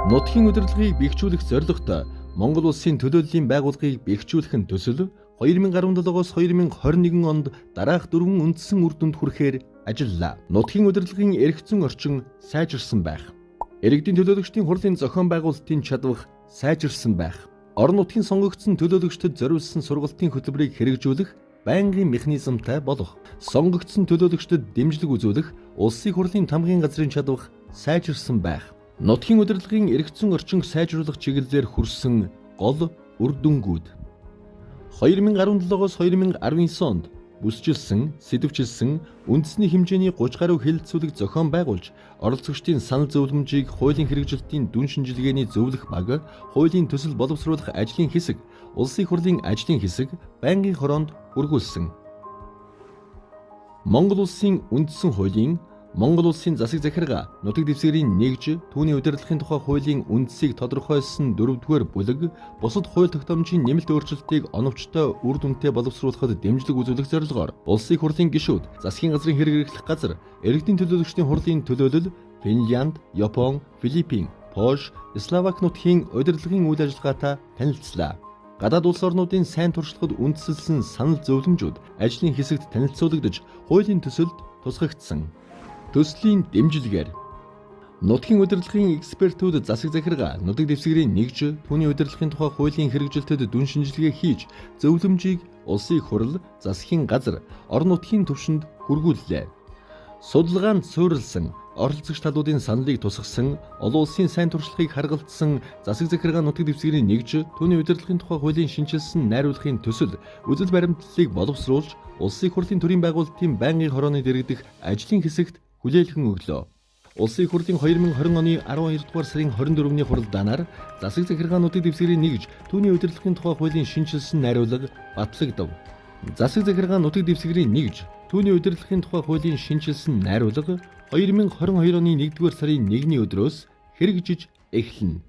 Нутгийн удирдлагыг бэхжүүлэх зорилготой Монгол Улсын төлөөллийн байгууллагыг бэхжүүлэх нь төсөл 2017-оос 2021 онд дараах 4 үндсэн үр дүнд хүрэхээр ажиллалаа. Нутгийн удирдлагын эргэцэн орчин сайжирсан байх. Иргэдийн төлөөлөгчдийн хурлын зохион байгуулалтын чадвар сайжирсан байх. Орон нутгийн сонгогдсон төлөөлөгчдөд зориулсан сургалтын хөтөлбөрийг хэрэгжүүлэх байнгын механизмтай болох. Сонгогдсон төлөөлөгчдөд дэмжлэг үзүүлэх улсын хурлын тамгын газрын чадвар сайжирсан байх. Нутгийн удирдлагын эргэцэн орчин сайжруулах чиглэлээр хүрсэн гол үр дүнгууд 2017-оос 2019 онд бүсчилсэн, сэдвчилсэн үндэсний хэмжээний 30 гаруй хэлэлцүүлэг зохион байгуулж, оролцогчдын санал зөвлөмжийг хуулийн хэрэгжилтийн дүн шинжилгээний зөвлөх баг, хуулийн төсөл боловсруулах ажлын хэсэг, улсын хурлын ажлын хэсэг байнгын хороонд үргүүлсэн. Монгол Улсын үндсэн хуулийн Монгол Улсын засаг захиргаа нутаг дэвсгэрийн нэгж түүний удирдлагын тухай хуулийн үндсийг тодорхойлсон 4-р бүлэг бусад хууль тогтоомжийн нэмэлт өөрчлөлтийг оновчтой үр дүнтэй боловсруулахад дэмжлэг үзүүлэх зорилгоор улсын хурлын гишүүд, засгийн газрын хэрэг эрхлэх газар, иргэдийн төлөөлөгчдийн хурлын төлөөлөл Финлянд, Япон, Филиппин, Польш, Словак нутгийн удирдлагын үйл ажиллагаатай танилцлаа. Гадаад улс орнуудын сайн туршлагад үндэслэн санал зөвлөмжүүд ажлын хэсэгт танилцуулагдаж, хуулийн төсөлд тусгагдсан. Төслийн дэмжлэгээр нутгийн удирдлагын экспертүүд засаг захиргаа нутаг дэвсгэрийн нэгж түүний удирдлагын тухай хуулийн хэрэгжилтэд дүн шинжилгээ хийж зөвлөмжийг улсын хурал, засгийн газар, орон нутгийн түвшинд хүргүүллээ. Судалгаанд суурилсан, оролцогч талуудын саналыг тусгасан, олон улсын сайн туршлагыг харгалзсан засаг захиргаа нутаг дэвсгэрийн нэгж түүний удирдлагын тухай хуулийн шинжилсэн найруулгын төсөл үзэл баримтлалыг боловсруулж, улсын хурлын төрийн байгуулалтын байнгын хорооны дэргэдэх ажлын хэсэгт хүлээлгэн өглөө. Улсын хурлын 2020 оны 12 дугаар сарын 24-ний хуралдаанаар засаг захиргаануудын дэвсгэрийн нэгж түүний удирдлагын тухай хуулийн шинжилсэн найруулга батлагдав. Засаг захиргаануудын дэвсгэрийн нэгж түүний удирдлагын тухай хуулийн шинжилсэн найруулга 2022 оны 1-р сарын 1-ний өдрөөс хэрэгжиж эхэлнэ.